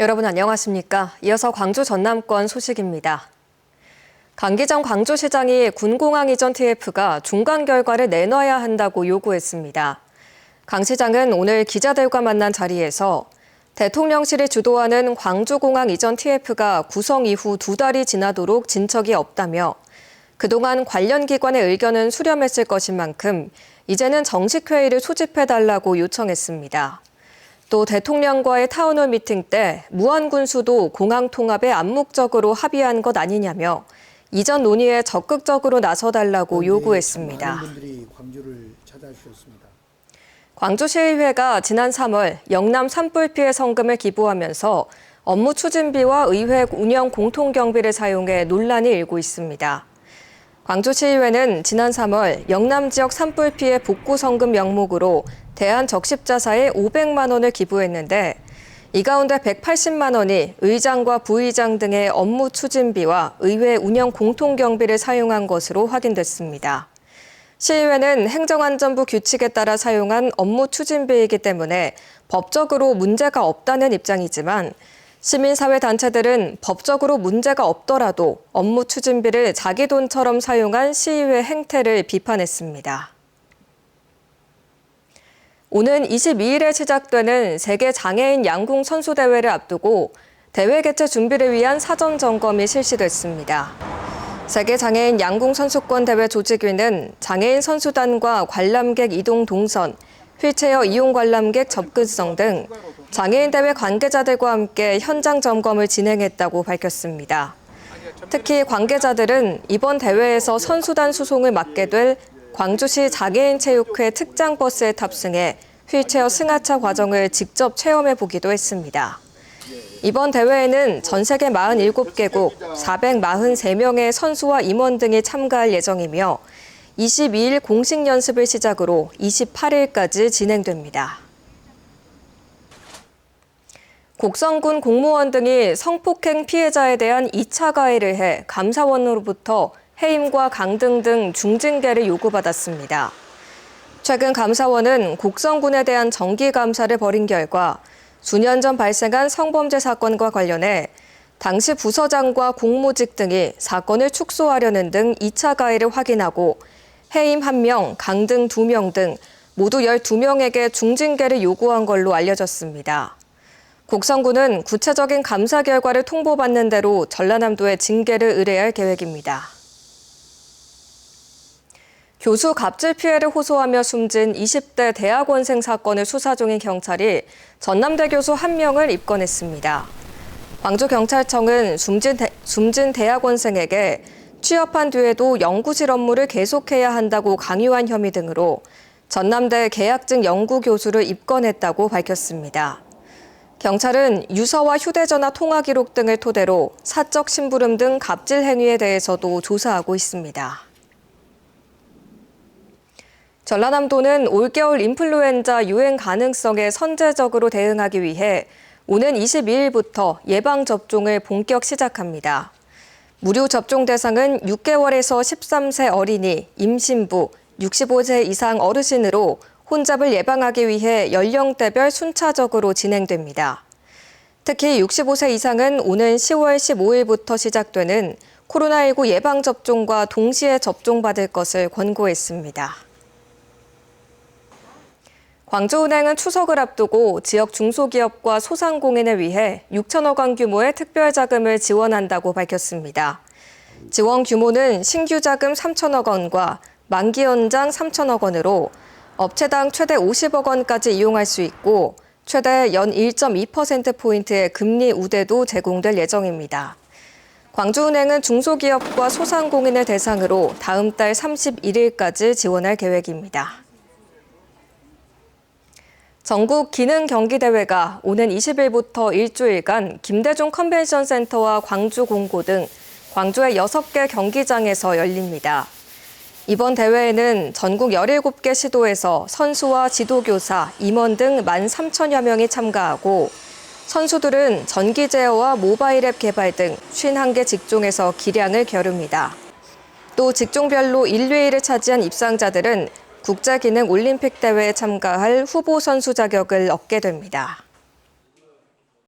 여러분 안녕하십니까? 이어서 광주 전남권 소식입니다. 강기정 광주시장이 군공항 이전 TF가 중간 결과를 내놔야 한다고 요구했습니다. 강 시장은 오늘 기자들과 만난 자리에서 대통령실이 주도하는 광주공항 이전 TF가 구성 이후 2달이 지나도록 진척이 없다며 그동안 관련 기관의 의견은 수렴했을 것인 만큼 이제는 정식 회의를 소집해달라고 요청했습니다. 또 대통령과의 타운홀 미팅 때 무안군수도 공항 통합에 암묵적으로 합의한 것 아니냐며 이전 논의에 적극적으로 나서달라고 요구했습니다. 많은 분들이 광주를 찾아주셨습니다. 광주시의회가 지난 3월 영남 산불 피해 성금을 기부하면서 업무 추진비와 의회 운영 공통경비를 사용해 논란이 일고 있습니다. 광주시의회는 지난 3월 영남 지역 산불 피해 복구 성금 명목으로 대한적십자사에 500만 원을 기부했는데 이 가운데 180만 원이 의장과 부의장 등의 업무 추진비와 의회 운영 공통경비를 사용한 것으로 확인됐습니다. 시의회는 행정안전부 규칙에 따라 사용한 업무 추진비이기 때문에 법적으로 문제가 없다는 입장이지만 시민사회단체들은 법적으로 문제가 없더라도 업무 추진비를 자기 돈처럼 사용한 시의회 행태를 비판했습니다. 오는 22일에 시작되는 세계장애인 양궁 선수대회를 앞두고 대회 개최 준비를 위한 사전 점검이 실시됐습니다. 세계장애인 양궁 선수권 대회 조직위는 장애인 선수단과 관람객 이동 동선, 휠체어 이용 관람객 접근성 등 장애인 대회 관계자들과 함께 현장 점검을 진행했다고 밝혔습니다. 특히 관계자들은 이번 대회에서 선수단 수송을 맡게 될 광주시 장애인체육회 특장 버스에 탑승해 휠체어 승하차 과정을 직접 체험해 보기도 했습니다. 이번 대회에는 전 세계 47개국 443명의 선수와 임원 등이 참가할 예정이며 22일 공식 연습을 시작으로 28일까지 진행됩니다. 곡성군 공무원 등이 성폭행 피해자에 대한 2차 가해를 해 감사원으로부터 해임과 강등 등 중징계를 요구받았습니다. 최근 감사원은 곡성군에 대한 정기감사를 벌인 결과 수년 전 발생한 성범죄 사건과 관련해 당시 부서장과 공무직 등이 사건을 축소하려는 등 2차 가해를 확인하고 해임 1명, 강등 2명 등 모두 12명에게 중징계를 요구한 걸로 알려졌습니다. 곡성군은 구체적인 감사 결과를 통보받는 대로 전라남도에 징계를 의뢰할 계획입니다. 교수 갑질 피해를 호소하며 숨진 20대 대학원생 사건을 수사 중인 경찰이 전남대 교수 1명을 입건했습니다. 광주경찰청은 숨진 대학원생에게 취업한 뒤에도 연구실 업무를 계속해야 한다고 강요한 혐의 등으로 전남대 계약직 연구교수를 입건했다고 밝혔습니다. 경찰은 유서와 휴대전화 통화 기록 등을 토대로 사적 심부름 등 갑질 행위에 대해서도 조사하고 있습니다. 전라남도는 올겨울 인플루엔자 유행 가능성에 선제적으로 대응하기 위해 오는 22일부터 예방접종을 본격 시작합니다. 무료 접종 대상은 6개월에서 13세 어린이, 임신부, 65세 이상 어르신으로 혼잡을 예방하기 위해 연령대별 순차적으로 진행됩니다. 특히 65세 이상은 오는 10월 15일부터 시작되는 코로나19 예방접종과 동시에 접종받을 것을 권고했습니다. 광주은행은 추석을 앞두고 지역 중소기업과 소상공인을 위해 6천억 원 규모의 특별자금을 지원한다고 밝혔습니다. 지원 규모는 신규 자금 3천억 원과 만기 연장 3천억 원으로 업체당 최대 50억 원까지 이용할 수 있고 최대 연 1.2%포인트의 금리 우대도 제공될 예정입니다. 광주은행은 중소기업과 소상공인을 대상으로 다음 달 31일까지 지원할 계획입니다. 전국 기능경기대회가 오는 20일부터 일주일간 김대중 컨벤션센터와 광주공고 등 광주의 6개 경기장에서 열립니다. 이번 대회에는 전국 17개 시도에서 선수와 지도교사, 임원 등 13,000여 명이 참가하고 선수들은 전기 제어와 모바일 앱 개발 등 51개 직종에서 기량을 겨룹니다. 또 직종별로 1, 2위를 차지한 입상자들은 국제기능 올림픽 대회에 참가할 후보 선수 자격을 얻게 됩니다.